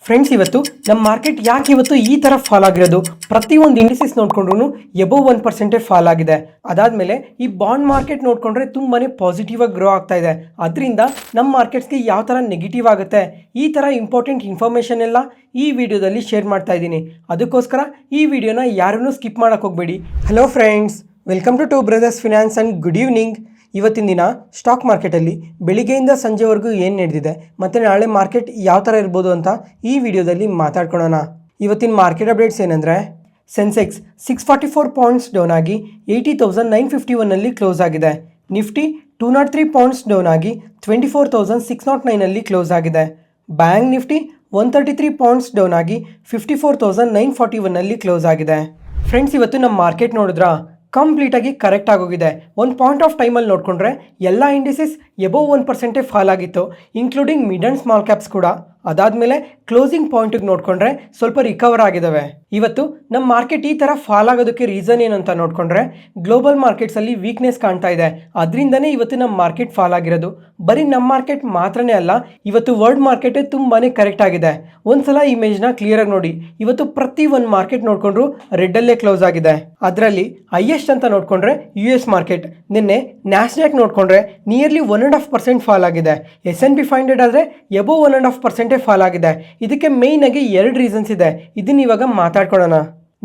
Friends, ಇವತ್ತು ನಮ್ಮ market ಯಾಕೆ ಇವತ್ತು ಈ ಥರ ಫಾಲ್ ಆಗಿರೋದು? ಪ್ರತಿಯೊಂದು ಇಂಡಿಸಿಸ್ ನೋಡ್ಕೊಂಡ್ರು ಎಬೋವ್ 1% ಫಾಲ್ ಆಗಿದೆ. ಅದಾದಮೇಲೆ ಈ ಬಾಂಡ್ ಮಾರ್ಕೆಟ್ ನೋಡಿಕೊಂಡ್ರೆ ತುಂಬಾ ಪಾಸಿಟಿವ್ ಆಗಿ ಗ್ರೋ ಆಗ್ತಾ ಇದೆ. ಅದರಿಂದ ನಮ್ಮ ಮಾರ್ಕೆಟ್ಸ್ಗೆ ಯಾವ ಥರ ನೆಗೆಟಿವ್ ಆಗುತ್ತೆ, ಈ ಥರ ಇಂಪಾರ್ಟೆಂಟ್ ಇನ್ಫಾರ್ಮೇಷನ್ ಎಲ್ಲ ಈ ವಿಡಿಯೋದಲ್ಲಿ ಶೇರ್ ಮಾಡ್ತಾ ಇದ್ದೀನಿ. ಅದಕ್ಕೋಸ್ಕರ ಈ ವಿಡಿಯೋನ ಯಾರನ್ನೂ ಸ್ಕಿಪ್ ಮಾಡೋಕ್ಕೆ ಹೋಗಬೇಡಿ. Hello friends, welcome to brothers finance and good evening. ಇವತ್ತಿನ ದಿನ ಸ್ಟಾಕ್ ಮಾರ್ಕೆಟಲ್ಲಿ ಬೆಳಿಗ್ಗೆಯಿಂದ ಸಂಜೆವರೆಗೂ ಏನು ನಡೆದಿದೆ ಮತ್ತು ನಾಳೆ ಮಾರ್ಕೆಟ್ ಯಾವ ಥರ ಇರ್ಬೋದು ಅಂತ ಈ ವಿಡಿಯೋದಲ್ಲಿ ಮಾತಾಡ್ಕೊಳ್ಳೋಣ. ಇವತ್ತಿನ ಮಾರ್ಕೆಟ್ ಅಪ್ಡೇಟ್ಸ್ ಏನಂದರೆ, ಸೆನ್ಸೆಕ್ಸ್ 644 ಪಾಯಿಂಟ್ಸ್ ಡೌನ್ ಆಗಿ 80,951 ಕ್ಲೋಸ್ ಆಗಿದೆ. ನಿಫ್ಟಿ 203 ಪಾಯಿಂಟ್ಸ್ ಡೌನ್ ಆಗಿ 24,609 ಕ್ಲೋಸ್ ಆಗಿದೆ. ಬ್ಯಾಂಕ್ ನಿಫ್ಟಿ 133 ಪಾಯಿಂಟ್ಸ್ ಡೌನ್ ಆಗಿ 54,941 ಕ್ಲೋಸ್ ಆಗಿದೆ. ಫ್ರೆಂಡ್ಸ್, ಇವತ್ತು ನಮ್ಮ ಮಾರ್ಕೆಟ್ ನೋಡಿದ್ರಾ, ಕಂಪ್ಲೀಟಾಗಿ ಕರೆಕ್ಟ್ ಆಗೋಗಿದೆ. ಒಂದು ಪಾಯಿಂಟ್ ಆಫ್ ಟೈಮಲ್ಲಿ ನೋಡಿಕೊಂಡ್ರೆ ಎಲ್ಲ ಇಂಡಿಸಸ್ ಎಬೋವ್ 1% ಫಾಲ್ ಆಗಿತ್ತು, including mid and small caps ಕೂಡ. ಅದಾದಮೇಲೆ ಕ್ಲೋಸಿಂಗ್ ಪಾಯಿಂಟಿಗೆ ನೋಡಿಕೊಂಡ್ರೆ ಸ್ವಲ್ಪ ರಿಕವರ್ ಆಗಿದ್ದಾವೆ. ಇವತ್ತು ನಮ್ಮ ಮಾರ್ಕೆಟ್ ಈ ಥರ ಫಾಲ್ ಆಗೋದಕ್ಕೆ ರೀಸನ್ ಏನು ಅಂತ ನೋಡಿಕೊಂಡ್ರೆ, ಗ್ಲೋಬಲ್ ಮಾರ್ಕೆಟ್ಸಲ್ಲಿ ವೀಕ್ನೆಸ್ ಕಾಣ್ತಾ ಇದೆ. ಅದರಿಂದನೇ ಇವತ್ತು ನಮ್ಮ ಮಾರ್ಕೆಟ್ ಫಾಲ್ ಆಗಿರೋದು. ಬರೀ ನಮ್ಮ ಮಾರ್ಕೆಟ್ ಮಾತ್ರನೇ ಅಲ್ಲ, ಇವತ್ತು ವರ್ಲ್ಡ್ ಮಾರ್ಕೆಟೇ ತುಂಬಾ ಕರೆಕ್ಟ್ ಆಗಿದೆ. ಒಂದ್ಸಲ ಇಮೇಜ್ನ ಕ್ಲಿಯರಾಗಿ ನೋಡಿ. ಇವತ್ತು ಪ್ರತಿ ಒಂದು ಮಾರ್ಕೆಟ್ ನೋಡಿಕೊಂಡ್ರು ರೆಡ್ಡಲ್ಲೇ ಕ್ಲೋಸ್ ಆಗಿದೆ. ಅದರಲ್ಲಿ ಹೈಯೆಸ್ಟ್ ಅಂತ ನೋಡಿಕೊಂಡ್ರೆ US ಮಾರ್ಕೆಟ್. ನಿನ್ನೆ ನ್ಯಾಸ್ಡ್ಯಾಕ್ ನೋಡಿಕೊಂಡ್ರೆ ನಿಯರ್ಲಿ 1.5% ಫಾಲ್ ಆಗಿದೆ. S&P 500 ಆದರೆ ಎಬೋವ್ 1.5% ಫಾಲ್ ಆಗಿದೆ. ಇದಕ್ಕೆ ಮೇಯ್ನ್ ಆಗಿ 2 ರೀಸನ್ಸ್ ಇದೆ. ಇದನ್ನ ಇವಾಗ ಮಾತಾಡ್ಕೊಳ್ಳೋಣ.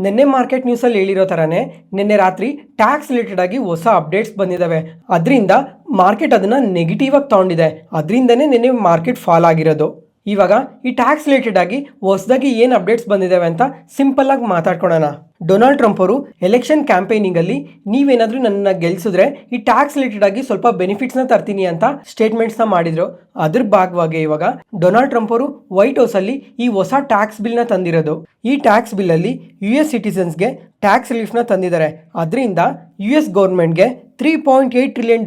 ನಿನ್ನೆ ಮಾರ್ಕೆಟ್ ನ್ಯೂಸಲ್ಲಿ ಹೇಳಿರೋ ಥರನೇ ನಿನ್ನೆ ರಾತ್ರಿ ಟ್ಯಾಕ್ಸ್ ರಿಲೇಟೆಡ್ ಆಗಿ ಹೊಸ ಅಪ್ಡೇಟ್ಸ್ ಬಂದಿದ್ದಾವೆ. ಅದರಿಂದ ಮಾರ್ಕೆಟ್ ಅದನ್ನು ನೆಗೆಟಿವ್ ಆಗಿ ತಗೊಂಡಿದೆ. ಅದರಿಂದನೇ ನಿನ್ನೆ ಮಾರ್ಕೆಟ್ ಫಾಲ್ ಆಗಿರೋದು. ಇವಾಗ ಈ ಟ್ಯಾಕ್ಸ್ ರಿಲೇಟೆಡ್ ಆಗಿ ಹೊಸದಾಗಿ ಏನು ಅಪ್ಡೇಟ್ಸ್ ಬಂದಿದ್ದಾವೆ ಅಂತ ಸಿಂಪಲ್ ಆಗಿ ಮಾತಾಡ್ಕೊಳ್ಳೋಣ. ಡೊನಾಲ್ಡ್ ಟ್ರಂಪ್ ಅವರು ಎಲೆಕ್ಷನ್ ಕ್ಯಾಂಪೇನಿಂಗಲ್ಲಿ ನೀವೇನಾದರೂ ನನ್ನನ್ನು ಗೆಲ್ಲಿಸಿದ್ರೆ ಈ ಟ್ಯಾಕ್ಸ್ ರಿಲೇಟೆಡ್ ಆಗಿ ಸ್ವಲ್ಪ ಬೆನಿಫಿಟ್ಸ್ನ ತರ್ತೀನಿ ಅಂತ ಸ್ಟೇಟ್ಮೆಂಟ್ಸ್ನ ಮಾಡಿದ್ರು. ಅದ್ರ ಭಾಗವಾಗಿ ಇವಾಗ ಡೊನಾಲ್ಡ್ ಟ್ರಂಪ್ ಅವರು ವೈಟ್ ಹೌಸಲ್ಲಿ ಈ ಹೊಸ ಟ್ಯಾಕ್ಸ್ ಬಿಲ್ನ ತಂದಿರೋದು. ಈ ಟ್ಯಾಕ್ಸ್ ಬಿಲ್ಲಲ್ಲಿ US ಸಿಟಿಸನ್ಸ್ಗೆ ಟ್ಯಾಕ್ಸ್ ರಿಲೀಫ್ನ ತಂದಿದ್ದಾರೆ. ಅದರಿಂದ US ಗೌರ್ಮೆಂಟ್ಗೆ $3.8 ಟ್ರಿಲಿಯನ್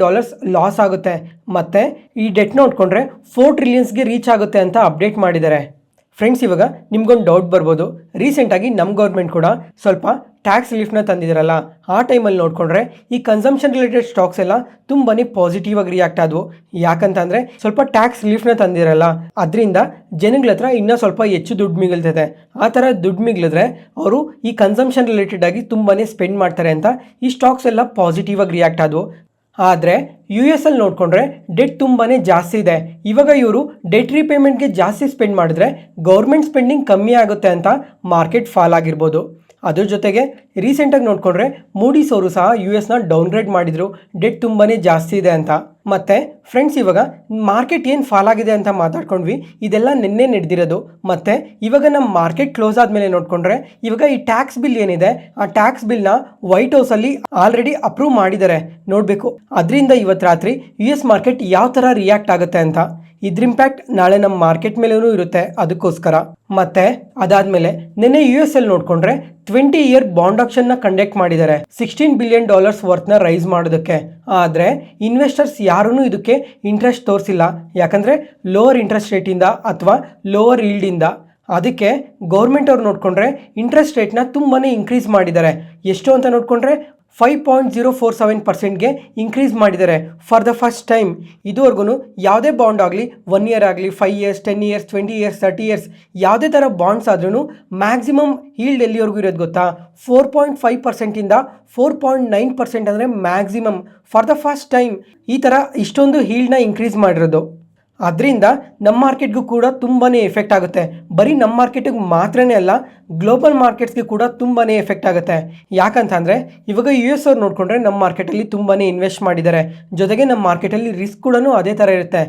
ಲಾಸ್ ಆಗುತ್ತೆ. ಮತ್ತು ಈ ಡೆಟ್ ನೋಡಿಕೊಂಡ್ರೆ 4 ಟ್ರಿಲಿಯನ್ಸ್ಗೆ ರೀಚ್ ಆಗುತ್ತೆ ಅಂತ ಅಪ್ಡೇಟ್ ಮಾಡಿದ್ದಾರೆ. ಫ್ರೆಂಡ್ಸ್, ಇವಾಗ ನಿಮ್ಗೊಂದು ಡೌಟ್ ಬರ್ಬೋದು, ರೀಸೆಂಟಾಗಿ ನಮ್ಮ ಗೌರ್ಮೆಂಟ್ ಕೂಡ ಸ್ವಲ್ಪ ಟ್ಯಾಕ್ಸ್ ರಿಲೀಫ್ನ ತಂದಿದ್ದಾರಲ್ಲ, ಆ ಟೈಮಲ್ಲಿ ನೋಡಿಕೊಂಡ್ರೆ ಈ ಕನ್ಸಂಪ್ಷನ್ ರಿಲೇಟೆಡ್ ಸ್ಟಾಕ್ಸ್ ಎಲ್ಲ ತುಂಬಾ ಪಾಸಿಟಿವ್ ಆಗಿ ರಿಯಾಕ್ಟ್ ಆದವು. ಯಾಕಂತಂದರೆ ಸ್ವಲ್ಪ ಟ್ಯಾಕ್ಸ್ ರಿಲೀಫ್ನ ತಂದಿರಲ್ಲ, ಅದರಿಂದ ಜನಗಳ ಹತ್ರ ಇನ್ನೂ ಸ್ವಲ್ಪ ಹೆಚ್ಚು ದುಡ್ಡು ಮಿಗಲ್ತದೆ. ಆ ಥರ ದುಡ್ಡು ಮಿಗಿಲಿದ್ರೆ ಅವರು ಈ ಕನ್ಸಂಪ್ಷನ್ ರಿಲೇಟೆಡ್ ಆಗಿ ತುಂಬಾ ಸ್ಪೆಂಡ್ ಮಾಡ್ತಾರೆ ಅಂತ ಈ ಸ್ಟಾಕ್ಸ್ ಎಲ್ಲ ಪಾಸಿಟಿವ್ ಆಗಿ ರಿಯಾಕ್ಟ್ ಆದವು. ಆದರೆ US ಅಲ್ಲಿ ನೋಡಿಕೊಂಡ್ರೆ ಡೆಟ್ ತುಂಬಾ ಜಾಸ್ತಿ ಇದೆ. ಇವಾಗ ಇವರು ಡೆಟ್ ರೀಪೇಮೆಂಟ್ಗೆ ಜಾಸ್ತಿ ಸ್ಪೆಂಡ್ ಮಾಡಿದ್ರೆ ಗೌರ್ಮೆಂಟ್ ಸ್ಪೆಂಡಿಂಗ್ ಕಮ್ಮಿ ಆಗುತ್ತೆ ಅಂತ ಮಾರ್ಕೆಟ್ ಫಾಲ್ ಆಗಿರ್ಬೋದು. ಅದ್ರ ಜೊತೆಗೆ ರೀಸೆಂಟಾಗಿ ನೋಡಿಕೊಂಡ್ರೆ ಮೂಡೀಸ್ ಅವರು ಸಹ US ಡೌನ್ಗ್ರೇಡ್ ಮಾಡಿದರು, ಡೆಟ್ ತುಂಬಾ ಜಾಸ್ತಿ ಇದೆ ಅಂತ. ಮತ್ತು ಫ್ರೆಂಡ್ಸ್, ಇವಾಗ ಮಾರ್ಕೆಟ್ ಏನು ಫಾಲ್ ಆಗಿದೆ ಅಂತ ಮಾತಾಡ್ಕೊಂಡ್ವಿ, ಇದೆಲ್ಲ ನಿನ್ನೆ ನಡೆದಿರೋದು. ಮತ್ತು ಇವಾಗ ನಮ್ಮ ಮಾರ್ಕೆಟ್ ಕ್ಲೋಸ್ ಆದಮೇಲೆ ನೋಡಿಕೊಂಡ್ರೆ ಇವಾಗ ಈ ಟ್ಯಾಕ್ಸ್ ಬಿಲ್ ಏನಿದೆ, ಆ ಟ್ಯಾಕ್ಸ್ ಬಿಲ್ನ ವೈಟ್ ಹೌಸಲ್ಲಿ ಆಲ್ರೆಡಿ ಅಪ್ರೂವ್ ಮಾಡಿದ್ದಾರೆ. ನೋಡಬೇಕು ಅದರಿಂದ ಇವತ್ತು ರಾತ್ರಿ US ಮಾರ್ಕೆಟ್ ಯಾವ ಥರ ರಿಯಾಕ್ಟ್ ಆಗುತ್ತೆ ಅಂತ. ಇದ್ರ ಇಂಪ್ಯಾಕ್ಟ್ ನಾಳೆ ನಮ್ಮ ಮಾರ್ಕೆಟ್ ಮೇಲೂ ಇರುತ್ತೆ. ಅದಕ್ಕೋಸ್ಕರ ಮತ್ತೆ ಅದಾದಮೇಲೆ ನಿನ್ನೆ US ಅಲ್ಲಿ ನೋಡಿಕೊಂಡ್ರೆ 20 ಇಯರ್ ಬಾಂಡ್ ಆಕ್ಷನ್ನ ಕಂಡಕ್ಟ್ ಮಾಡಿದ್ದಾರೆ, $16 ಬಿಲಿಯನ್ ವರ್ತ್ನ ರೈಸ್ ಮಾಡೋದಕ್ಕೆ. ಆದರೆ ಇನ್ವೆಸ್ಟರ್ಸ್ ಯಾರೂ ಇದಕ್ಕೆ ಇಂಟ್ರೆಸ್ಟ್ ತೋರಿಸಿಲ್ಲ. ಯಾಕಂದರೆ ಲೋವರ್ ಇಂಟ್ರೆಸ್ಟ್ ರೇಟಿಂದ ಅಥವಾ ಲೋವರ್ ಈಲ್ಡಿಂದ. ಅದಕ್ಕೆ ಗೌರ್ಮೆಂಟ್ ಅವ್ರು ನೋಡಿಕೊಂಡ್ರೆ ಇಂಟ್ರೆಸ್ಟ್ ರೇಟ್ನ ತುಂಬಾ ಇನ್ಕ್ರೀಸ್ ಮಾಡಿದ್ದಾರೆ. ಎಷ್ಟು ಅಂತ ನೋಡಿಕೊಂಡ್ರೆ 5.047%ಗೆ ಇನ್ಕ್ರೀಸ್ ಮಾಡಿದ್ದಾರೆ ಫಾರ್ ದ ಫಸ್ಟ್ ಟೈಮ್. ಇದುವರೆಗೂ ಯಾವುದೇ ಬಾಂಡ್ ಆಗಲಿ 1 ಇಯರ್ ಆಗಲಿ 5 ಇಯರ್ಸ್ 10 ಇಯರ್ಸ್ 20 ಇಯರ್ಸ್ 30 ಇಯರ್ಸ್ ಯಾವುದೇ ಥರ ಬಾಂಡ್ಸ್ ಆದ್ರೂ ಮ್ಯಾಕ್ಸಿಮಮ್ ಈಲ್ಡ್ ಎಲ್ಲಿವರೆಗೂ ಇರೋದು ಗೊತ್ತಾ? 4.5%ಇಂದ 4.9% ಅಂದರೆ maximum. For the first time ಈ ಥರ ಇಷ್ಟೊಂದು ಈಲ್ಡ್ನ ಇನ್ಕ್ರೀಸ್ ಮಾಡಿರೋದು. ಅದರಿಂದ ನಮ್ಮ ಮಾರ್ಕೆಟ್ಗೂ ಕೂಡ ತುಂಬಾ ಎಫೆಕ್ಟ್ ಆಗುತ್ತೆ. ಬರೀ ನಮ್ಮ ಮಾರ್ಕೆಟಿಗೆ ಮಾತ್ರನೇ ಅಲ್ಲ, ಗ್ಲೋಬಲ್ ಮಾರ್ಕೆಟ್ಸ್ಗೆ ಕೂಡ ತುಂಬಾ ಎಫೆಕ್ಟ್ ಆಗುತ್ತೆ. ಯಾಕಂತಂದರೆ ಇವಾಗ US ಅವ್ರು ನೋಡಿಕೊಂಡ್ರೆ ನಮ್ಮ ಮಾರ್ಕೆಟಲ್ಲಿ ತುಂಬಾ ಇನ್ವೆಸ್ಟ್ ಮಾಡಿದ್ದಾರೆ. ಜೊತೆಗೆ ನಮ್ಮ ಮಾರ್ಕೆಟಲ್ಲಿ ರಿಸ್ಕ್ ಕೂಡ ಅದೇ ಥರ ಇರುತ್ತೆ.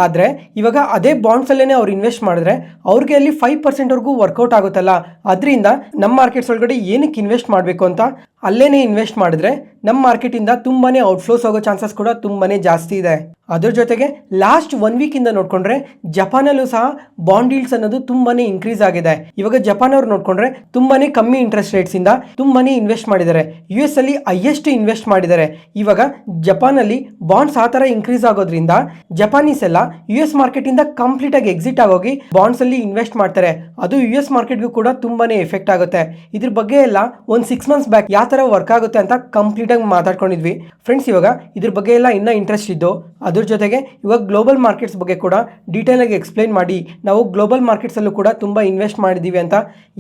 ಆದರೆ ಇವಾಗ ಅದೇ ಬಾಂಡ್ಸಲ್ಲೇ ಅವ್ರು ಇನ್ವೆಸ್ಟ್ ಮಾಡಿದ್ರೆ ಅವ್ರಿಗೆ ಅಲ್ಲಿ 5%ವರೆಗೂ ವರ್ಕೌಟ್ ಆಗುತ್ತಲ್ಲ. ಅದರಿಂದ ನಮ್ಮ ಮಾರ್ಕೆಟ್ಸ್ ಒಳಗಡೆ ಏನಕ್ಕೆ ಇನ್ವೆಸ್ಟ್ ಮಾಡಬೇಕು ಅಂತ ಅಲ್ಲೇ ಇನ್ವೆಸ್ಟ್ ಮಾಡಿದ್ರೆ ನಮ್ಮ ಮಾರ್ಕೆಟಿಂದ ತುಂಬಾ ಔಟ್ಫ್ಲೋಸ್ ಆಗೋ ಚಾನ್ಸಸ್ ಕೂಡ ತುಂಬಾ ಜಾಸ್ತಿ ಇದೆ. ಅದ್ರ ಜೊತೆಗೆ ಲಾಸ್ಟ್ 1 ವೀಕಿಂದ ನೋಡಿಕೊಂಡ್ರೆ ಜಪಾನಲ್ಲೂ ಸಹ ಬಾಂಡ್ ಈಲ್ಡ್ಸ್ ಅನ್ನೋದು ತುಂಬಾ ಇನ್ಕ್ರೀಸ್ ಆಗಿದೆ. ಇವಾಗ ಜಪಾನ್ ಅವ್ರು ನೋಡಿಕೊಂಡ್ರೆ ತುಂಬಾ ಕಮ್ಮಿ ಇಂಟ್ರೆಸ್ಟ್ ರೇಟ್ಸಿಂದ ತುಂಬಾ ಇನ್ವೆಸ್ಟ್ ಮಾಡಿದ್ದಾರೆ. US ಅಲ್ಲಿ ಹೈಯೆಸ್ಟ್ ಇನ್ವೆಸ್ಟ್ ಮಾಡಿದ್ದಾರೆ. ಇವಾಗ ಜಪಾನಲ್ಲಿ ಬಾಂಡ್ಸ್ ಆ ಥರ ಇನ್ಕ್ರೀಸ್ ಆಗೋದ್ರಿಂದ ಜಪಾನೀಸ್ ಎಲ್ಲ US ಮಾರ್ಕೆಟಿಂದ ಕಂಪ್ಲೀಟಾಗಿ ಎಕ್ಸಿಟ್ ಆಗೋಗಿ ಬಾಂಡ್ಸಲ್ಲಿ ಇನ್ವೆಸ್ಟ್ ಮಾಡ್ತಾರೆ. ಅದು US ಮಾರ್ಕೆಟ್ಗೂ ಕೂಡ ತುಂಬಾ ಎಫೆಕ್ಟ್ ಆಗುತ್ತೆ. ಇದ್ರ ಬಗ್ಗೆ ಎಲ್ಲ ಒಂದು 6 ಮಂತ್ಸ್ ಬ್ಯಾಕ್ ಯಾವ ಥರ ವರ್ಕ್ ಆಗುತ್ತೆ ಅಂತ ಕಂಪ್ಲೀಟಾಗಿ ಡೀಟೇಲಾಗಿ ಮಾತಾಡ್ಕೊಂಡಿದ್ವಿ ಫ್ರೆಂಡ್ಸ್. ಇವಾಗ ಇದ್ರ ಬಗ್ಗೆ ಎಲ್ಲ ಇನ್ನೂ ಇಂಟ್ರೆಸ್ಟ್ ಇದ್ದು ಅದ್ರ ಜೊತೆಗೆ ಇವಾಗ ಗ್ಲೋಬಲ್ ಮಾರ್ಕೆಟ್ಸ್ ಬಗ್ಗೆ ಕೂಡ ಡೀಟೇಲಾಗಿ ಎಕ್ಸ್ಪ್ಲೈನ್ ಮಾಡಿ ನಾವು ಗ್ಲೋಬಲ್ ಮಾರ್ಕೆಟ್ಸಲ್ಲೂ ಕೂಡ ತುಂಬ ಇನ್ವೆಸ್ಟ್ ಮಾಡಿದ್ದೀವಿ ಅಂತ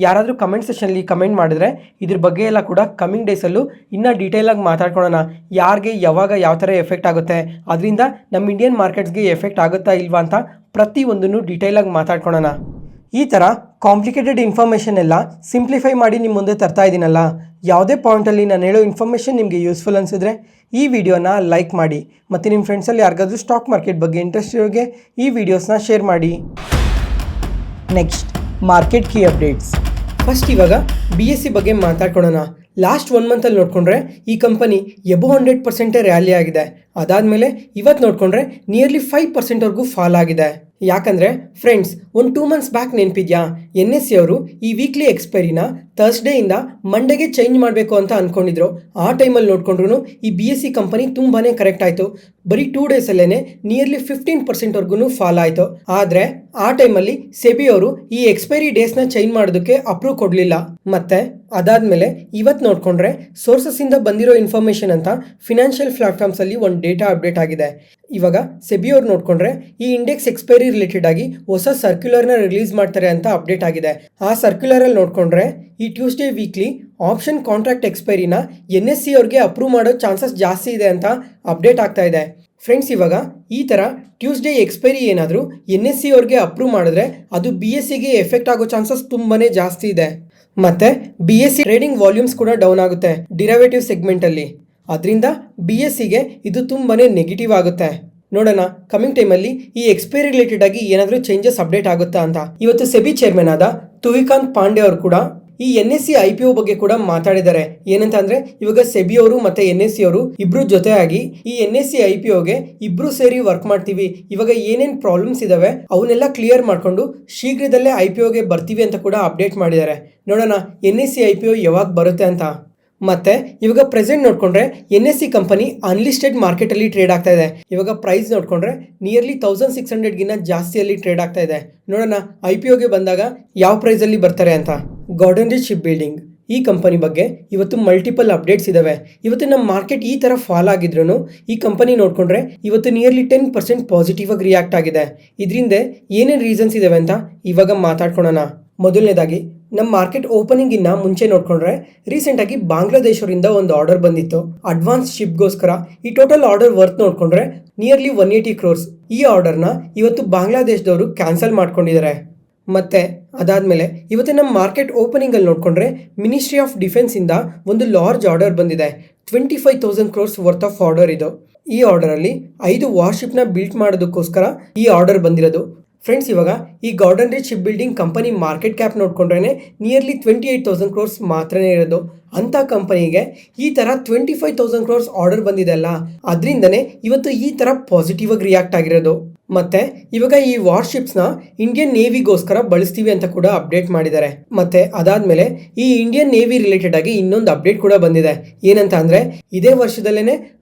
ಯಾರಾದರೂ ಕಮೆಂಟ್ ಸೆಷನಲ್ಲಿ ಕಮೆಂಟ್ ಮಾಡಿದ್ರೆ ಇದ್ರ ಬಗ್ಗೆ ಎಲ್ಲ ಕೂಡ ಕಮಿಂಗ್ ಡೇಸಲ್ಲೂ ಇನ್ನೂ ಡೀಟೇಲಾಗಿ ಮಾತಾಡ್ಕೊಳ್ಳೋಣ. ಯಾರಿಗೆ ಯಾವಾಗ ಯಾವ ಥರ ಎಫೆಕ್ಟ್ ಆಗುತ್ತೆ, ಅದರಿಂದ ನಮ್ಮ ಇಂಡಿಯನ್ ಮಾರ್ಕೆಟ್ಸ್ಗೆ ಎಫೆಕ್ಟ್ ಆಗುತ್ತಾ ಇಲ್ವಾ ಅಂತ ಪ್ರತಿಯೊಂದನ್ನು ಡೀಟೇಲಾಗಿ ಮಾತಾಡ್ಕೊಳ್ಳೋಣ. ಈ ಥರ ಕಾಂಪ್ಲಿಕೇಟೆಡ್ ಇನ್ಫಾರ್ಮೇಷನ್ ಎಲ್ಲ ಸಿಂಪ್ಲಿಫೈ ಮಾಡಿ ನಿಮ್ಮ ಮುಂದೆ ತರ್ತಾ ಇದ್ದೀನಲ್ಲ, ಯಾವುದೇ ಪಾಯಿಂಟಲ್ಲಿ ನಾನು ಹೇಳೋ ಇನ್ಫಾರ್ಮೇಷನ್ ನಿಮಗೆ ಯೂಸ್ಫುಲ್ ಅನಿಸಿದ್ರೆ ಈ ವಿಡಿಯೋನ ಲೈಕ್ ಮಾಡಿ ಮತ್ತು ನಿಮ್ಮ ಫ್ರೆಂಡ್ಸಲ್ಲಿ ಯಾರಿಗಾದ್ರೂ ಸ್ಟಾಕ್ ಮಾರ್ಕೆಟ್ ಬಗ್ಗೆ ಇಂಟ್ರೆಸ್ಟ್ ಇರೋರಿಗೆ ಈ ವಿಡಿಯೋಸ್ನ ಶೇರ್ ಮಾಡಿ. Next market key updates. First ಇವಾಗ BSE ಬಗ್ಗೆ ಮಾತಾಡ್ಕೊಳ್ಳೋಣ. ಲಾಸ್ಟ್ 1 ಮಂತಲ್ಲಿ ನೋಡಿಕೊಂಡ್ರೆ ಈ ಕಂಪನಿ ಎಬೋ 100% ರ್ಯಾಲಿ ಆಗಿದೆ. ಅದಾದಮೇಲೆ ಇವತ್ತು ನೋಡಿಕೊಂಡ್ರೆ ನಿಯರ್ಲಿ 5%ವರೆಗೂ ಫಾಲ್ ಆಗಿದೆ. ಯಾಕಂದರೆ ಫ್ರೆಂಡ್ಸ್, ಒಂದು 2 ಮಂತ್ಸ್ ಬ್ಯಾಕ್ ನೆನಪಿದ್ಯಾ, NSE ಅವರು ಈ ವೀಕ್ಲಿ ಎಕ್ಸ್ಪೈರಿನ ಥರ್ಸ್ಡೇಯಿಂದ ಮಂಡೇಗೆ ಚೇಂಜ್ ಮಾಡಬೇಕು ಅಂತ ಅಂದ್ಕೊಂಡಿದ್ರು. ಆ ಟೈಮಲ್ಲಿ ನೋಡಿಕೊಂಡ್ರು ಈ BSE ಕಂಪನಿ ತುಂಬಾ ಕರೆಕ್ಟ್ ಆಯಿತು. ಬರೀ 2 ಡೇಸಲ್ಲೇ ನಿಯರ್ಲಿ 15%ವರೆಗೂ ಫಾಲ್ ಆಯಿತು. ಆದರೆ ಆ ಟೈಮಲ್ಲಿ ಸೆಬಿ ಅವರು ಈ ಎಕ್ಸ್ಪೈರಿ ಡೇಸ್ನ ಚೇಂಜ್ ಮಾಡೋದಕ್ಕೆ ಅಪ್ರೂವ್ ಕೊಡಲಿಲ್ಲ. ಮತ್ತೆ ಅದಾದಮೇಲೆ ಇವತ್ತು ನೋಡಿಕೊಂಡ್ರೆ ಸೋರ್ಸಸ್ಸಿಂದ ಬಂದಿರೋ ಇನ್ಫಾರ್ಮೇಷನ್ ಅಂತ ಫಿನಾನ್ಷಿಯಲ್ ಪ್ಲಾಟ್ಫಾರ್ಮ್ಸಲ್ಲಿ ಒಂದು ಡೇಟಾ ಅಪ್ಡೇಟ್ ಆಗಿದೆ. ಇವಾಗ ಸೆಬಿ ಅವ್ರು ನೋಡಿಕೊಂಡ್ರೆ ಈ ಇಂಡೆಕ್ಸ್ ಎಕ್ಸ್ಪೈರಿ ರಿಲೇಟೆಡ್ ಆಗಿ ಹೊಸ ಸರ್ಕ್ಯುಲರ್ನ ರಿಲೀಸ್ ಮಾಡ್ತಾರೆ ಅಂತ ಅಪ್ಡೇಟ್ ಆಗಿದೆ. ಆ ಸರ್ಕ್ಯುಲರಲ್ಲಿ ನೋಡಿಕೊಂಡ್ರೆ ಈ ಟ್ಯೂಸ್ಡೇ ವೀಕ್ಲಿ ಆಪ್ಷನ್ ಕಾಂಟ್ರಾಕ್ಟ್ ಎಕ್ಸ್ಪೈರಿನ NSE ಅವ್ರಿಗೆ ಅಪ್ರೂವ್ ಮಾಡೋ ಚಾನ್ಸಸ್ ಜಾಸ್ತಿ ಇದೆ ಅಂತ ಅಪ್ಡೇಟ್ ಆಗ್ತಾ ಇದೆ. ಫ್ರೆಂಡ್ಸ್, ಇವಾಗ ಈ ಥರ ಟ್ಯೂಸ್ಡೇ ಎಕ್ಸ್ಪೈರಿ ಏನಾದರೂ NSE ಅವ್ರಿಗೆ ಅಪ್ರೂವ್ ಮಾಡಿದ್ರೆ ಅದು BSEಗೆ ಎಫೆಕ್ಟ್ ಆಗೋ ಚಾನ್ಸಸ್ ತುಂಬಾ ಜಾಸ್ತಿ ಇದೆ. ಮತ್ತು BSE ಟ್ರೇಡಿಂಗ್ ವಾಲ್ಯೂಮ್ಸ್ ಕೂಡ ಡೌನ್ ಆಗುತ್ತೆ ಡಿರೈವೇಟಿವ್ ಸೆಗ್ಮೆಂಟಲ್ಲಿ. ಅದರಿಂದ BSEಗೆ ಇದು ತುಂಬಾ ನೆಗೆಟಿವ್ ಆಗುತ್ತೆ. ನೋಡೋಣ ಕಮಿಂಗ್ ಟೈಮಲ್ಲಿ ಈ ಎಕ್ಸ್ಪೈರಿ ರಿಲೇಟೆಡ್ ಆಗಿ ಏನಾದರೂ ಚೇಂಜಸ್ ಅಪ್ಡೇಟ್ ಆಗುತ್ತಾ ಅಂತ. ಇವತ್ತು ಸೆಬಿ ಚೇರ್ಮನ್ ಆದ ತುಹಿಕಾಂತ್ ಪಾಂಡೆ ಅವರು ಕೂಡ ಈ NSE IPO ಬಗ್ಗೆ ಕೂಡ ಮಾತಾಡಿದ್ದಾರೆ. ಏನಂತ ಅಂದ್ರೆ ಇವಾಗ ಸೆಬಿ ಅವರು ಮತ್ತೆ NSE ಅವರು ಇಬ್ರು ಜೊತೆಯಾಗಿ ಈ NSE IPOಗೆ ಇಬ್ರು ಸೇರಿ ವರ್ಕ್ ಮಾಡ್ತೀವಿ, ಇವಾಗ ಏನೇನ್ ಪ್ರಾಬ್ಲಮ್ಸ್ ಇದಾವೆ ಅವನ್ನೆಲ್ಲ ಕ್ಲಿಯರ್ ಮಾಡ್ಕೊಂಡು ಶೀಘ್ರದಲ್ಲೇ IPOಗೆ ಬರ್ತೀವಿ ಅಂತ ಕೂಡ ಅಪ್ಡೇಟ್ ಮಾಡಿದ್ದಾರೆ. ನೋಡೋಣ NSE IPO ಯಾವಾಗ ಬರುತ್ತೆ ಅಂತ. ಮತ್ತೆ ಇವಾಗ ಪ್ರೆಸೆಂಟ್ ನೋಡ್ಕೊಂಡ್ರೆ NSE ಕಂಪನಿ ಅನ್ಲಿಸ್ಟೆಡ್ ಮಾರ್ಕೆಟಲ್ಲಿ ಟ್ರೇಡ್ ಆಗ್ತಾ ಇದೆ. ಇವಾಗ ಪ್ರೈಸ್ ನೋಡ್ಕೊಂಡ್ರೆ ನಿಯರ್ಲಿ 1600ಗಿನ್ನ ಜಾಸ್ತಿಯಲ್ಲಿ ಟ್ರೇಡ್ ಆಗ್ತಾ ಇದೆ. ನೋಡೋಣ IPOಗೆ ಬಂದಾಗ ಯಾವ ಪ್ರೈಸಲ್ಲಿ ಬರ್ತಾರೆ ಅಂತ. ಗಾರ್ಡನ್ ರಿಚ್ ಶಿಪ್ ಬಿಲ್ಡಿಂಗ್ ಈ ಕಂಪನಿ ಬಗ್ಗೆ ಇವತ್ತು ಮಲ್ಟಿಪಲ್ ಅಪ್ಡೇಟ್ಸ್ ಇದಾವೆ. ಇವತ್ತು ನಮ್ಮ ಮಾರ್ಕೆಟ್ ಈ ಥರ ಫಾಲ್ ಆಗಿದ್ರು ಈ ಕಂಪನಿ ನೋಡಿಕೊಂಡ್ರೆ ಇವತ್ತು ನಿಯರ್ಲಿ 10% ಪಾಸಿಟಿವ್ ಆಗಿ ರಿಯಾಕ್ಟ್ ಆಗಿದೆ. ಇದರಿಂದ ಏನೇನು ರೀಸನ್ಸ್ ಇದಾವೆ ಅಂತ ಇವಾಗ ಮಾತಾಡ್ಕೊಳ್ಳೋಣ. ಮೊದಲನೇದಾಗಿ ನಮ್ಮ ಮಾರ್ಕೆಟ್ ಓಪನಿಂಗ್ ಇನ್ನ ಮುಂಚೆ ನೋಡ್ಕೊಂಡ್ರೆ ರೀಸೆಂಟಾಗಿ ಬಾಂಗ್ಲಾದೇಶರಿಂದ ಒಂದು ಆರ್ಡರ್ ಬಂದಿತ್ತು ಅಡ್ವಾನ್ಸ್ ಶಿಪ್ಗೋಸ್ಕರ. ಈ ಟೋಟಲ್ ಆರ್ಡರ್ ವರ್ತ್ ನೋಡ್ಕೊಂಡ್ರೆ ನಿಯರ್ಲಿ 180 crores. ಈ ಆರ್ಡರ್ನ ಇವತ್ತು ಬಾಂಗ್ಲಾದೇಶದವರು ಕ್ಯಾನ್ಸಲ್ ಮಾಡ್ಕೊಂಡಿದ್ದಾರೆ. ಮತ್ತೆ ಅದಾದಮೇಲೆ ಇವತ್ತು ನಮ್ಮ ಮಾರ್ಕೆಟ್ ಓಪನಿಂಗಲ್ಲಿ ನೋಡಿಕೊಂಡ್ರೆ ಮಿನಿಸ್ಟ್ರಿ ಆಫ್ ಡಿಫೆನ್ಸಿಂದ ಒಂದು ಲಾರ್ಜ್ ಆರ್ಡರ್ ಬಂದಿದೆ. 25,000 crores ವರ್ತ್ ಆಫ್ ಆರ್ಡರ್ ಇದು. ಈ ಆರ್ಡರಲ್ಲಿ 5 ವಾರ್ಶಿಪ್ನ ಬಿಲ್ಟ್ ಮಾಡೋದಕ್ಕೋಸ್ಕರ ಈ ಆರ್ಡರ್ ಬಂದಿರೋದು. ಫ್ರೆಂಡ್ಸ್, ಇವಾಗ ಈ garden rich ship building company market cap ನೋಡ್ಕೊಂಡ್ರೆ ನಿಯರ್ಲಿ 28,000 crores ಮಾತ್ರನೇ ಇರೋದು. ಅಂಥ ಕಂಪನಿಗೆ ಈ ಥರ 25,000 crores ಆರ್ಡರ್ ಬಂದಿದೆ ಅಲ್ಲ, ಅದರಿಂದನೇ ಇವತ್ತು ಈ ಥರ ಪಾಸಿಟಿವ್ ಆಗಿ ರಿಯಾಕ್ಟ್ ಆಗಿರೋದು. ಮತ್ತೆ ಇವಾಗ ಈ ವಾರ್ಶಿಪ್ಸ್ನ ಇಂಡಿಯನ್ ನೇವಿಗೋಸ್ಕರ ಬಳಸ್ತೀವಿ ಅಂತ ಕೂಡ ಅಪ್ಡೇಟ್ ಮಾಡಿದ್ದಾರೆ. ಮತ್ತೆ ಅದಾದ್ಮೇಲೆ ಈ ಇಂಡಿಯನ್ ನೇವಿ ರಿಲೇಟೆಡ್ ಆಗಿ ಇನ್ನೊಂದು ಅಪ್ಡೇಟ್ ಕೂಡ ಬಂದಿದೆ. ಏನಂತ ಅಂದ್ರೆ ಇದೇ ವರ್ಷದಲ್ಲೇನೆ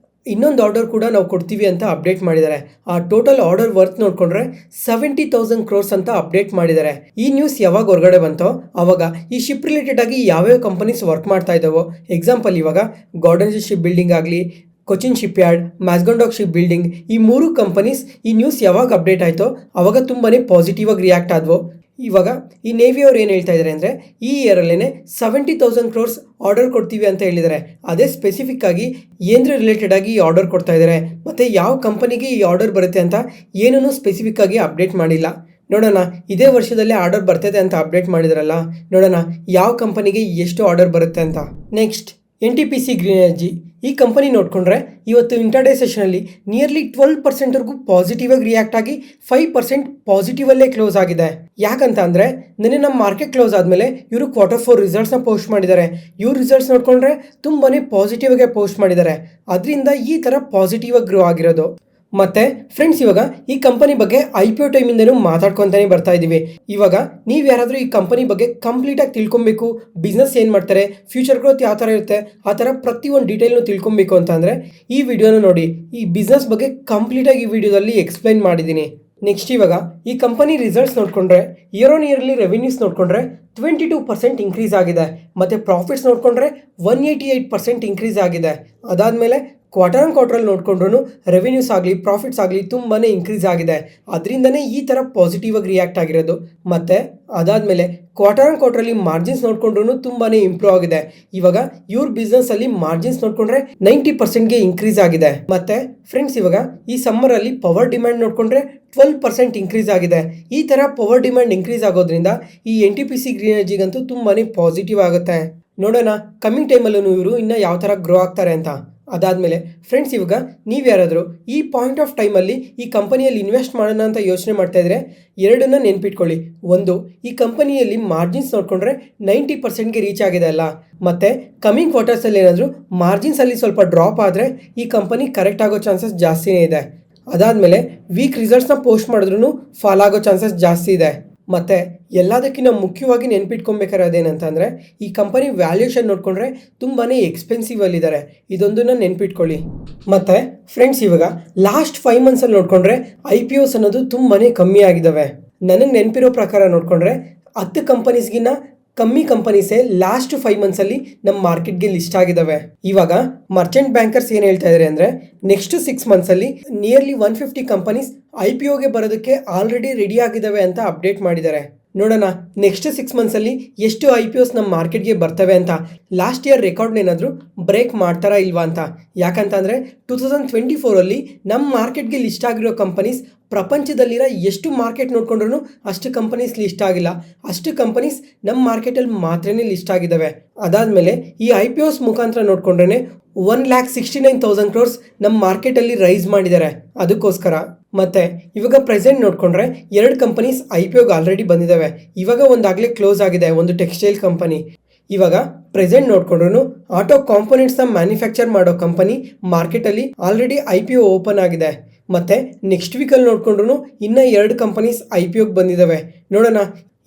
ಇನ್ನೊಂದು ಆರ್ಡರ್ ಕೂಡ ನಾವು ಕೊಡ್ತೀವಿ ಅಂತ ಅಪ್ಡೇಟ್ ಮಾಡಿದ್ದಾರೆ. ಆ ಟೋಟಲ್ ಆರ್ಡರ್ ವರ್ತ್ ನೋಡ್ಕೊಂಡ್ರೆ 70,000 crores ಅಂತ ಅಪ್ಡೇಟ್ ಮಾಡಿದ್ದಾರೆ. ಈ ನ್ಯೂಸ್ ಯಾವಾಗ ಹೊರಗಡೆ ಬಂತೋ ಅವಾಗ ಈ ಶಿಪ್ ರಿಲೇಟೆಡ್ ಆಗಿ ಯಾವ್ಯಾವ ಕಂಪನೀಸ್ ವರ್ಕ್ ಮಾಡ್ತಾ ಇದ್ದಾವೋ, ಎಕ್ಸಾಂಪಲ್ ಇವಾಗ ಗಾರ್ಡನ್ ಶಿಪ್ ಬಿಲ್ಡಿಂಗ್ ಆಗಲಿ, Cochin shipyard, Mazagon Dock ship building, ಈ 3 ಕಂಪನೀಸ್ ಈ ನ್ಯೂಸ್ ಯಾವಾಗ ಅಪ್ಡೇಟ್ ಆಯಿತೋ ಅವಾಗ ತುಂಬಾನೇ ಪಾಸಿಟಿವ್ ಆಗಿ ರಿಯಾಕ್ಟ್ ಆದವು. ಇವಾಗ ಈ ನೇವಿ ಅವ್ರು ಏನು ಹೇಳ್ತಾ ಇದ್ದಾರೆ ಅಂದರೆ ಈ ಇಯರಲ್ಲೇ 70,000 crores ಆರ್ಡರ್ ಕೊಡ್ತೀವಿ ಅಂತ ಹೇಳಿದ್ದಾರೆ. ಅದೇ ಸ್ಪೆಸಿಫಿಕ್ ಆಗಿ ಏನ್ರ ರಿಲೇಟೆಡ್ ಆಗಿ ಈ ಆರ್ಡರ್ ಕೊಡ್ತಾ ಇದ್ದಾರೆ, ಮತ್ತು ಯಾವ ಕಂಪನಿಗೆ ಈ ಆರ್ಡರ್ ಬರುತ್ತೆ ಅಂತ ಏನೂ ಸ್ಪೆಸಿಫಿಕ್ ಆಗಿ ಅಪ್ಡೇಟ್ ಮಾಡಿಲ್ಲ. ನೋಡೋಣ ಇದೇ ವರ್ಷದಲ್ಲೇ ಆರ್ಡರ್ ಬರ್ತದೆ ಅಂತ ಅಪ್ಡೇಟ್ ಮಾಡಿದ್ರಲ್ಲ, ನೋಡೋಣ ಯಾವ ಕಂಪನಿಗೆ ಎಷ್ಟು ಆರ್ಡರ್ ಬರುತ್ತೆ ಅಂತ. ನೆಕ್ಸ್ಟ್ NTPC ಗ್ರೀನ್ ಎನರ್ಜಿ ಈ ಕಂಪನಿ ನೋಡಿಕೊಂಡ್ರೆ ಇವತ್ತು ಇಂಟರ್ಡೇ ಸೆಷನಲ್ಲಿ ನಿಯರ್ಲಿ 12%ವರೆಗೂ ಪಾಸಿಟಿವ್ ಆಗಿ ರಿಯಾಕ್ಟ್ ಆಗಿ 5% ಪಾಸಿಟಿವಲ್ಲೇ ಕ್ಲೋಸ್ ಆಗಿದೆ. ಯಾಕಂತ ಅಂದರೆ ನಿನ್ನೆ ನಮ್ಮ ಮಾರ್ಕೆಟ್ ಕ್ಲೋಸ್ ಆದಮೇಲೆ ಇವರು Q4 ರಿಸಲ್ಟ್ಸ್ನ ಪೋಸ್ಟ್ ಮಾಡಿದ್ದಾರೆ. ಇವ್ರ ರಿಸಲ್ಟ್ಸ್ ನೋಡಿಕೊಂಡ್ರೆ ತುಂಬಾ ಪಾಸಿಟಿವ್ ಆಗಿ ಪೋಸ್ಟ್ ಮಾಡಿದ್ದಾರೆ. ಅದರಿಂದ ಈ ಥರ ಪಾಸಿಟಿವ್ ಆಗಿ ಗ್ರೋ ಆಗಿರೋದು. ಮತ್ತೆ ಫ್ರೆಂಡ್ಸ್, ಇವಾಗ ಈ ಕಂಪನಿ ಬಗ್ಗೆ IPO ಟೈಮಿಂದನೂ ಮಾತಾಡ್ಕೊತಾನೆ ಬರ್ತಾ ಇದ್ದೀವಿ. ಇವಾಗ ನೀವು ಯಾರಾದರೂ ಈ ಕಂಪನಿ ಬಗ್ಗೆ ಕಂಪ್ಲೀಟಾಗಿ ತಿಳ್ಕೊಬೇಕು, ಬಿಸ್ನೆಸ್ ಏನು ಮಾಡ್ತಾರೆ, ಫ್ಯೂಚರ್ ಗ್ರೋತ್ ಯಾವ ಥರ ಇರುತ್ತೆ, ಆ ಥರ ಪ್ರತಿಯೊಂದು ಡೀಟೇಲ್ನು ತಿಳ್ಕೊಬೇಕು ಅಂತ ಅಂದರೆ ಈ ವಿಡಿಯೋನ ನೋಡಿ. ಈ ಬಿಸ್ನೆಸ್ ಬಗ್ಗೆ ಕಂಪ್ಲೀಟಾಗಿ ಈ ವಿಡಿಯೋದಲ್ಲಿ ಎಕ್ಸ್ಪ್ಲೈನ್ ಮಾಡಿದ್ದೀನಿ. ನೆಕ್ಸ್ಟ್ ಇವಾಗ ಈ ಕಂಪನಿ ರಿಸಲ್ಟ್ಸ್ ನೋಡಿಕೊಂಡ್ರೆ ಇಯರ್ ಆನ್ ಇಯರ್ಲಿ ರೆವಿನ್ಯೂಸ್ ನೋಡಿಕೊಂಡ್ರೆ 22% ಇನ್ಕ್ರೀಸ್ ಆಗಿದೆ ಮತ್ತು ಪ್ರಾಫಿಟ್ಸ್ ನೋಡಿಕೊಂಡ್ರೆ 188% ಇನ್ಕ್ರೀಸ್ ಆಗಿದೆ. ಅದಾದಮೇಲೆ ಕ್ವಾರ್ಟರ್ ಆನ್ ಕ್ವಾರ್ಟ್ರಲ್ಲಿ ನೋಡಿಕೊಂಡ್ರು ರೆವಿನ್ಯೂಸ್ ಆಗಲಿ ಪ್ರಾಫಿಟ್ಸ್ ಆಗಲಿ ತುಂಬಾ ಇನ್ಕ್ರೀಸ್ ಆಗಿದೆ. ಅದರಿಂದನೇ ಈ ಥರ ಪಾಸಿಟಿವ್ ಆಗಿ ರಿಯಾಕ್ಟ್ ಆಗಿರೋದು. ಮತ್ತು ಅದಾದಮೇಲೆ ಕ್ವಾರ್ಟರ್ ಆನ್ ಕ್ವಾರ್ಟ್ರಲ್ಲಿ ಮಾರ್ಜಿನ್ಸ್ ನೋಡಿಕೊಂಡ್ರು ತುಂಬಾ ಇಂಪ್ರೂವ್ ಆಗಿದೆ. ಇವಾಗ ಇವ್ರ ಬಿಸ್ನೆಸ್ಸಲ್ಲಿ ಮಾರ್ಜಿನ್ಸ್ ನೋಡಿಕೊಂಡ್ರೆ 90%ಗೆ ಇನ್ಕ್ರೀಸ್ ಆಗಿದೆ. ಮತ್ತು ಫ್ರೆಂಡ್ಸ್ ಇವಾಗ ಈ ಸಮ್ಮರಲ್ಲಿ ಪವರ್ ಡಿಮ್ಯಾಂಡ್ ನೋಡಿಕೊಂಡ್ರೆ 12% ಇನ್ಕ್ರೀಸ್ ಆಗಿದೆ. ಈ ಥರ ಪವರ್ ಡಿಮ್ಯಾಂಡ್ ಇನ್ಕ್ರೀಸ್ ಆಗೋದ್ರಿಂದ ಈ NTPC ಗ್ರೀನ್ ಎನರ್ಜಿಗಂತೂ ತುಂಬಾ ಪಾಸಿಟಿವ್ ಆಗುತ್ತೆ. ನೋಡೋಣ ಕಮ್ಮಿಂಗ್ ಟೈಮಲ್ಲೂ ಇವರು ಇನ್ನೂ ಯಾವ ಥರ ಗ್ರೋ ಆಗ್ತಾರೆ ಅಂತ. ಅದಾದಮೇಲೆ ಫ್ರೆಂಡ್ಸ್ ಇವಾಗ ನೀವು ಯಾರಾದರೂ ಈ ಪಾಯಿಂಟ್ ಆಫ್ ಟೈಮಲ್ಲಿ ಈ ಕಂಪನಿಯಲ್ಲಿ ಇನ್ವೆಸ್ಟ್ ಮಾಡೋಣ ಅಂತ ಯೋಚನೆ ಮಾಡ್ತಾಯಿದ್ರೆ ಎರಡನ್ನ ನೆನ್ಪಿಟ್ಕೊಳ್ಳಿ. ಒಂದು, ಈ ಕಂಪನಿಯಲ್ಲಿ ಮಾರ್ಜಿನ್ಸ್ ನೋಡಿಕೊಂಡ್ರೆ 90%ಗೆ ರೀಚ್ ಆಗಿದೆ ಅಲ್ಲ, ಮತ್ತು ಕಮ್ಮಿಂಗ್ ಕ್ವಾರ್ಟರ್ಸಲ್ಲಿ ಏನಾದರೂ ಮಾರ್ಜಿನ್ಸಲ್ಲಿ ಸ್ವಲ್ಪ ಡ್ರಾಪ್ ಆದರೆ ಈ ಕಂಪನಿ ಕರೆಕ್ಟ್ ಆಗೋ ಚಾನ್ಸಸ್ ಜಾಸ್ತಿನೇ ಇದೆ. ಅದಾದಮೇಲೆ ವೀಕ್ ರಿಸಲ್ಟ್ಸ್ನ ಪೋಸ್ಟ್ ಮಾಡಿದ್ರೂ ಫಾಲ್ ಆಗೋ ಚಾನ್ಸಸ್ ಜಾಸ್ತಿ ಇದೆ. ಮತ್ತು ಎಲ್ಲದಕ್ಕಿಂತ ಮುಖ್ಯವಾಗಿ ನೆನ್ಪಿಟ್ಕೊಬೇಕಾದ್ರೆ ಈ ಕಂಪನಿ ವ್ಯಾಲ್ಯೂಷನ್ ನೋಡಿಕೊಂಡ್ರೆ ತುಂಬಾ ಎಕ್ಸ್ಪೆನ್ಸಿವ್ ಅಲ್ಲಿದ್ದಾರೆ. ಇದೊಂದನ್ನು ನೆನ್ಪಿಟ್ಕೊಳ್ಳಿ. ಮತ್ತು ಫ್ರೆಂಡ್ಸ್ ಇವಾಗ ಲಾಸ್ಟ್ 5 ಮಂತ್ಸಲ್ಲಿ ನೋಡಿಕೊಂಡ್ರೆ IPOs ಅನ್ನೋದು ತುಂಬಾ ಕಮ್ಮಿ ಆಗಿದ್ದಾವೆ. ನನಗೆ ನೆನಪಿರೋ ಪ್ರಕಾರ ನೋಡಿಕೊಂಡ್ರೆ 10 ಕಂಪನೀಸ್ಗಿನ್ನ ಕಮ್ಮಿ ಕಂಪನೀಸೇ ಲಾಸ್ಟ್ 5 ಮಂತ್ಸಲ್ಲಿ ನಮ್ಮ ಮಾರ್ಕೆಟ್ಗೆ ಲಿಸ್ಟ್ ಆಗಿದ್ದಾವೆ. ಇವಾಗ ಮರ್ಚೆಂಟ್ ಬ್ಯಾಂಕರ್ಸ್ ಏನು ಹೇಳ್ತಾ ಇದ್ದಾರೆ ಅಂದರೆ ನೆಕ್ಸ್ಟ್ 6 ಮಂತ್ಸಲ್ಲಿ ನಿಯರ್ಲಿ 150 ಕಂಪನೀಸ್ IPOಗೆ ಬರೋದಕ್ಕೆ ಆಲ್ರೆಡಿ ರೆಡಿ ಆಗಿದ್ದಾವೆ ಅಂತ ಅಪ್ಡೇಟ್ ಮಾಡಿದ್ದಾರೆ. ನೋಡೋಣ ನೆಕ್ಸ್ಟ್ 6 ಮಂತ್ಸಲ್ಲಿ ಎಷ್ಟು IPOs ನಮ್ಮ ಮಾರ್ಕೆಟ್ಗೆ ಬರ್ತವೆ ಅಂತ. ಲಾಸ್ಟ್ ಇಯರ್ ರೆಕಾರ್ಡ್ನೇನಾದರೂ ಬ್ರೇಕ್ ಮಾಡ್ತಾರಾ ಇಲ್ವಾ ಅಂತ. ಯಾಕಂತಂದರೆ 2024ಅಲ್ಲಿ ನಮ್ಮ ಮಾರ್ಕೆಟ್ಗೆ ಲಿಸ್ಟ್ ಆಗಿರೋ ಕಂಪನೀಸ್ ಪ್ರಪಂಚದಲ್ಲಿರೋ ಎಷ್ಟು ಮಾರ್ಕೆಟ್ ನೋಡ್ಕೊಂಡ್ರೂ ಅಷ್ಟು ಕಂಪನೀಸ್ ಲಿಸ್ಟ್ ಆಗಿಲ್ಲ. ಅಷ್ಟು ಕಂಪನೀಸ್ ನಮ್ಮ ಮಾರ್ಕೆಟಲ್ಲಿ ಮಾತ್ರನೇ ಲಿಸ್ಟ್ ಆಗಿದ್ದಾವೆ. ಅದಾದಮೇಲೆ ಈ IPOs ಮುಖಾಂತರ ನೋಡ್ಕೊಂಡ್ರೆ 1,69,000 crores ನಮ್ಮ ಮಾರ್ಕೆಟಲ್ಲಿ ರೈಸ್ ಮಾಡಿದ್ದಾರೆ ಅದಕ್ಕೋಸ್ಕರ. ಮತ್ತು ಇವಾಗ ಪ್ರೆಸೆಂಟ್ ನೋಡಿಕೊಂಡ್ರೆ 2 ಕಂಪನೀಸ್ IPOಗೆ ಆಲ್ರೆಡಿ ಬಂದಿದ್ದಾವೆ. ಇವಾಗ ಒಂದಾಗಲೇ ಕ್ಲೋಸ್ ಆಗಿದೆ, ಒಂದು ಟೆಕ್ಸ್ಟೈಲ್ ಕಂಪನಿ. ಇವಾಗ ಪ್ರೆಸೆಂಟ್ ನೋಡ್ಕೊಂಡ್ರು ಆಟೋ ಕಾಂಪೋನೆಂಟ್ಸ್ನ ಮ್ಯಾನುಫ್ಯಾಕ್ಚರ್ ಮಾಡೋ ಕಂಪನಿ ಮಾರ್ಕೆಟಲ್ಲಿ ಆಲ್ರೆಡಿ IPO ಓಪನ್ ಆಗಿದೆ. ಮತ್ತು ನೆಕ್ಸ್ಟ್ ವೀಕಲ್ಲಿ ನೋಡ್ಕೊಂಡ್ರು ಇನ್ನೂ 2 ಕಂಪನೀಸ್ IPOಗೆ ಬಂದಿದ್ದಾವೆ. ನೋಡೋಣ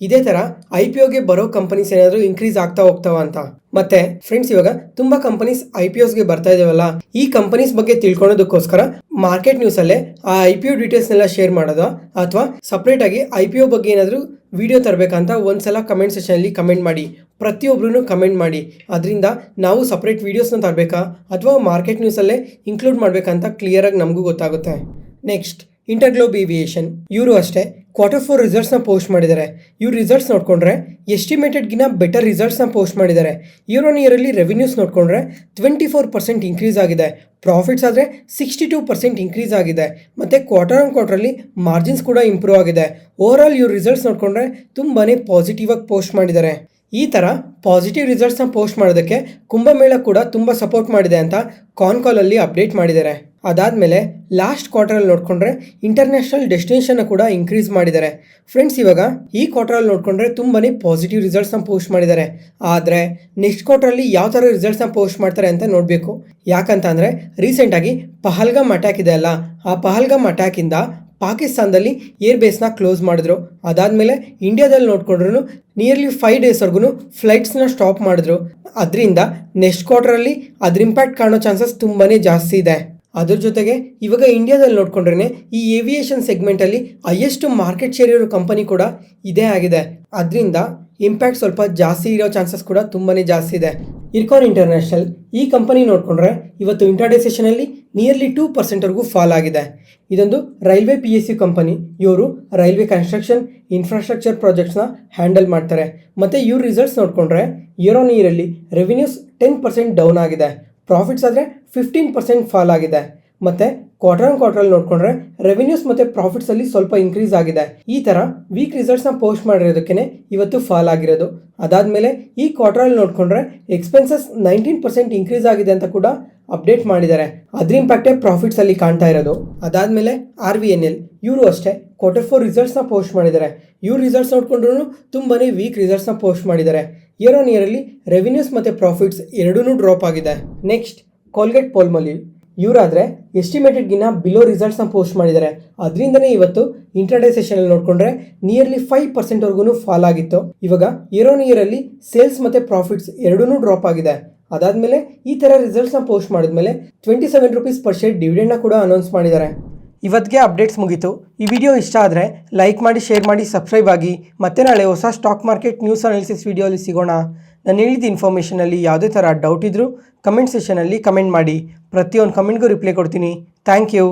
ಇದೇ ಥರ IPOಗೆ ಬರೋ ಕಂಪನೀಸ್ ಏನಾದರೂ ಇನ್ಕ್ರೀಸ್ ಆಗ್ತಾ ಹೋಗ್ತಾವ ಅಂತ. ಮತ್ತೆ ಫ್ರೆಂಡ್ಸ್ ಇವಾಗ ತುಂಬ ಕಂಪನೀಸ್ IPOಸ್ಗೆ ಬರ್ತಾ ಇದಾವಲ್ಲ, ಈ ಕಂಪನೀಸ್ ಬಗ್ಗೆ ತಿಳ್ಕೊಳೋದಕ್ಕೋಸ್ಕರ ಮಾರ್ಕೆಟ್ ನ್ಯೂಸಲ್ಲೇ ಆ IPO ಡೀಟೇಲ್ಸ್ನೆಲ್ಲ ಶೇರ್ ಮಾಡೋದು ಅಥವಾ ಸಪ್ರೇಟಾಗಿ IPO ಬಗ್ಗೆ ಏನಾದರೂ ವಿಡಿಯೋ ತರಬೇಕಂತ ಒಂದ್ಸಲ ಕಮೆಂಟ್ ಸೆಷನಲ್ಲಿ ಕಮೆಂಟ್ ಮಾಡಿ. ಪ್ರತಿಯೊಬ್ಬರೂ ಕಮೆಂಟ್ ಮಾಡಿ. ಅದರಿಂದ ನಾವು ಸಪ್ರೇಟ್ ವೀಡಿಯೋಸ್ನ ತರಬೇಕಾ ಅಥವಾ ಮಾರ್ಕೆಟ್ ನ್ಯೂಸಲ್ಲೇ ಇನ್ಕ್ಲೂಡ್ ಮಾಡಬೇಕಂತ ಕ್ಲಿಯರಾಗಿ ನಮಗೂ ಗೊತ್ತಾಗುತ್ತೆ. ನೆಕ್ಸ್ಟ್ ಇಂಟರ್ಗ್ಲೋಬ್ ಏವಿಯೇಷನ್, ಇವರು ಅಷ್ಟೇ Q4 ರಿಸಲ್ಟ್ಸ್ನ ಪೋಸ್ಟ್ ಮಾಡಿದ್ದಾರೆ. ಇವ್ರ ರಿಸಲ್ಟ್ಸ್ ನೋಡಿಕೊಂಡ್ರೆ ಎಸ್ಟಿಮೇಟೆಡ್ಗಿನ ಬೆಟರ್ ರಿಸಲ್ಟ್ಸ್ನ ಪೋಸ್ಟ್ ಮಾಡಿದ್ದಾರೆ. ಇಯರ್ ಆನ್ ಇಯರಲ್ಲಿ ರೆವಿನ್ಯೂಸ್ ನೋಡಿಕೊಂಡ್ರೆ 24% ಇನ್ಕ್ರೀಸ್ ಆಗಿದೆ. ಪ್ರಾಫಿಟ್ಸ್ ಆದರೆ 62% ಇನ್ಕ್ರೀಸ್ ಆಗಿದೆ. ಮತ್ತು ಕ್ವಾರ್ಟರ್ ಆನ್ ಕ್ವಾರ್ಟ್ರಲ್ಲಿ ಮಾರ್ಜಿನ್ಸ್ ಕೂಡ ಇಂಪ್ರೂವ್ ಆಗಿದೆ. ಓವರಾಲ್ ಇವ್ರ ರಿಸಲ್ಟ್ಸ್ ನೋಡಿಕೊಂಡ್ರೆ ತುಂಬಾ ಪಾಸಿಟಿವ್ ಆಗಿ ಪೋಸ್ಟ್ ಮಾಡಿದ್ದಾರೆ. ಈ ಥರ ಪಾಸಿಟಿವ್ ರಿಸಲ್ಟ್ಸ್ನ ಪೋಸ್ಟ್ ಮಾಡೋದಕ್ಕೆ ಕುಂಭಮೇಳ ಕೂಡ ತುಂಬ ಸಪೋರ್ಟ್ ಮಾಡಿದೆ ಅಂತ ಕಾನ್ಕಾಲಲ್ಲಿ ಅಪ್ಡೇಟ್ ಮಾಡಿದ್ದಾರೆ. ಅದಾದಮೇಲೆ ಲಾಸ್ಟ್ ಕ್ವಾರ್ಟರಲ್ಲಿ ನೋಡಿಕೊಂಡ್ರೆ ಇಂಟರ್ನ್ಯಾಷನಲ್ ಡೆಸ್ಟಿನೇಷನ್ನ ಕೂಡ ಇನ್ಕ್ರೀಸ್ ಮಾಡಿದ್ದಾರೆ. ಫ್ರೆಂಡ್ಸ್ ಇವಾಗ ಈ ಕ್ವಾರ್ಟರಲ್ಲಿ ನೋಡಿಕೊಂಡ್ರೆ ತುಂಬಾ ಪಾಸಿಟಿವ್ ರಿಸಲ್ಟ್ಸ್ನ ಪೋಸ್ಟ್ ಮಾಡಿದ್ದಾರೆ. ಆದರೆ ನೆಕ್ಸ್ಟ್ ಕ್ವಾರ್ಟರಲ್ಲಿ ಯಾವ ಥರ ರಿಸಲ್ಟ್ಸ್ನ ಪೋಸ್ಟ್ ಮಾಡ್ತಾರೆ ಅಂತ ನೋಡಬೇಕು. ಯಾಕಂತ ಅಂದರೆ ರೀಸೆಂಟಾಗಿ ಪಹಲ್ಗಾಮ್ ಅಟ್ಯಾಕ್ ಇದೆ ಅಲ್ಲ, ಆ ಪಹಲ್ಗಾಮ್ ಅಟ್ಯಾಕಿಂದ ಪಾಕಿಸ್ತಾನದಲ್ಲಿ ಏರ್ ಬೇಸ್ನ ಕ್ಲೋಸ್ ಮಾಡಿದ್ರು. ಅದಾದಮೇಲೆ ಇಂಡಿಯಾದಲ್ಲಿ ನೋಡ್ಕೊಂಡ್ರು ನಿಯರ್ಲಿ 5 ಡೇಸ್ವರೆಗೂ ಫ್ಲೈಟ್ಸ್ನ ಸ್ಟಾಪ್ ಮಾಡಿದ್ರು. ಅದರಿಂದ ನೆಕ್ಸ್ಟ್ ಕ್ವಾರ್ಟರಲ್ಲಿ ಅದ್ರ ಇಂಪ್ಯಾಕ್ಟ್ ಕಾಣೋ ಚಾನ್ಸಸ್ ತುಂಬಾ ಜಾಸ್ತಿ ಇದೆ. ಅದ್ರ ಜೊತೆಗೆ ಇವಾಗ ಇಂಡಿಯಾದಲ್ಲಿ ನೋಡ್ಕೊಂಡ್ರೆ ಈ ಏವಿಯೇಷನ್ ಸೆಗ್ಮೆಂಟಲ್ಲಿ ಹೈಯೆಸ್ಟ್ ಮಾರ್ಕೆಟ್ ಶೇರ್ ಇರೋ ಕಂಪನಿ ಕೂಡ ಇದೇ ಆಗಿದೆ. ಅದರಿಂದ ಇಂಪ್ಯಾಕ್ಟ್ ಸ್ವಲ್ಪ ಜಾಸ್ತಿ ಇರೋ ಚಾನ್ಸಸ್ ಕೂಡ ತುಂಬಾ ಜಾಸ್ತಿ ಇದೆ. ಇರ್ಕಾನ್ ಇಂಟರ್ನ್ಯಾಷನಲ್ ಈ ಕಂಪನಿ ನೋಡಿಕೊಂಡ್ರೆ ಇವತ್ತು ಇಂಟರ್ಡೇ ಸೆಷನಲ್ಲಿ ನಿಯರ್ಲಿ 2%ವರೆಗೂ ಫಾಲ್ ಆಗಿದೆ. ಇದೊಂದು ರೈಲ್ವೆ PSU ಕಂಪನಿ. ಇವರು ರೈಲ್ವೆ ಕನ್ಸ್ಟ್ರಕ್ಷನ್ ಇನ್ಫ್ರಾಸ್ಟ್ರಕ್ಚರ್ ಪ್ರಾಜೆಕ್ಟ್ಸ್ನ ಹ್ಯಾಂಡಲ್ ಮಾಡ್ತಾರೆ. ಮತ್ತು ಇವ್ರ ರಿಸಲ್ಟ್ಸ್ ನೋಡಿಕೊಂಡ್ರೆ ಇಯರ್ ಆನ್ ಇಯರಲ್ಲಿ ರೆವಿನ್ಯೂಸ್ 10% ಡೌನ್ ಆಗಿದೆ. ಪ್ರಾಫಿಟ್ಸ್ ಆದರೆ 15% ಫಾಲ್ ಆಗಿದೆ. ಮತ್ತು ಕ್ವಾರ್ಟರ್ ಆನ್ ಕ್ವಾರ್ಟರಲ್ಲಿ ನೋಡಿಕೊಂಡ್ರೆ ರೆವಿನ್ಯೂಸ್ ಮತ್ತು ಪ್ರಾಫಿಟ್ಸಲ್ಲಿ ಸ್ವಲ್ಪ ಇನ್ಕ್ರೀಸ್ ಆಗಿದೆ. ಈ ಥರ ವೀಕ್ ರಿಸಲ್ಟ್ಸ್ನ ಪೋಸ್ಟ್ ಮಾಡಿರೋದಕ್ಕೆ ಇವತ್ತು ಫಾಲ್ ಆಗಿರೋದು. ಅದಾದಮೇಲೆ ಈ ಕ್ವಾರ್ಟರಲ್ಲಿ ನೋಡಿಕೊಂಡ್ರೆ ಎಕ್ಸ್ಪೆನ್ಸಸ್ 19% ಇನ್ಕ್ರೀಸ್ ಆಗಿದೆ ಅಂತ ಕೂಡ ಅಪ್ಡೇಟ್ ಮಾಡಿದ್ದಾರೆ. ಅದ್ರ ಇಂಪ್ಯಾಕ್ಟೇ ಪ್ರಾಫಿಟ್ಸಲ್ಲಿ ಕಾಣ್ತಾ ಇರೋದು. ಅದಾದಮೇಲೆ RVNL ಇವರು ಅಷ್ಟೇ Q4 ರಿಸಲ್ಟ್ಸ್ನ ಪೋಸ್ಟ್ ಮಾಡಿದ್ದಾರೆ. ಇವ್ರ ರಿಸಲ್ಟ್ಸ್ ನೋಡಿಕೊಂಡ್ರು ತುಂಬಾ ವೀಕ್ ರಿಸಲ್ಟ್ಸ್ನ ಪೋಸ್ಟ್ ಮಾಡಿದ್ದಾರೆ. ಇಯರ್ ಆನ್ ಇಯರಲ್ಲಿ ರೆವಿನ್ಯೂಸ್ ಮತ್ತು ಪ್ರಾಫಿಟ್ಸ್ ಎರಡೂ ಡ್ರಾಪ್ ಆಗಿದೆ. ನೆಕ್ಸ್ಟ್ ಕೋಲ್ಗೇಟ್ ಪಾಲ್ಮೋಲಿವ್ ಇವರಾದರೆ ಎಸ್ಟಿಮೇಟೆಡ್ಗಿನ್ನ ಬಿಲೋ ರಿಸಲ್ಟ್ಸ್ನ ಪೋಸ್ಟ್ ಮಾಡಿದ್ದಾರೆ. ಅದರಿಂದನೇ ಇವತ್ತು ಇಂಟರ್ಡೇ ಸೆಷನಲ್ಲಿ ನೋಡಿಕೊಂಡ್ರೆ ನಿಯರ್ಲಿ 5%ವರೆಗೂ ಫಾಲ್ ಆಗಿತ್ತು. ಇವಾಗ ಇಯರ್ ಆನ್ ಇಯರಲ್ಲಿ ಸೇಲ್ಸ್ ಮತ್ತು ಪ್ರಾಫಿಟ್ಸ್ ಎರಡೂ ಡ್ರಾಪ್ ಆಗಿದೆ. ಅದಾದಮೇಲೆ ಈ ಥರ ರಿಸಲ್ಟ್ಸ್ನ ಪೋಸ್ಟ್ ಮಾಡಿದ್ಮೇಲೆ 27 ರೂಪೀಸ್ ಪರ್ ಶೇರ್ ಡಿವಿಡೆಂಡ್ನ ಕೂಡ ಅನೌನ್ಸ್ ಮಾಡಿದ್ದಾರೆ. ಇವತ್ತಿಗೆ ಅಪ್ಡೇಟ್ಸ್ ಮುಗೀತು. ಈ ವಿಡಿಯೋ ಇಷ್ಟ ಆದರೆ ಲೈಕ್ ಮಾಡಿ, ಶೇರ್ ಮಾಡಿ, ಸಬ್ಸ್ಕ್ರೈಬ್ ಆಗಿ. ಮತ್ತೆ ನಾಳೆ ಹೊಸ ಸ್ಟಾಕ್ ಮಾರ್ಕೆಟ್ ನ್ಯೂಸ್ ಅನಾಲಿಸಿಸ್ ವಿಡಿಯೋಲಿ ಸಿಗೋಣ. ನಾನು ಹೇಳಿದ ಇನ್ಫಾರ್ಮೇಷನಲ್ಲಿ ಯಾವುದೇ ಥರ ಡೌಟ್ ಇದ್ದರೂ ಕಮೆಂಟ್ ಸೆಷನಲ್ಲಿ ಕಮೆಂಟ್ ಮಾಡಿ. ಪ್ರತಿಯೊಂದು ಕಮೆಂಟ್ಗೂ ರಿಪ್ಲೈ ಕೊಡ್ತೀನಿ. Thank you.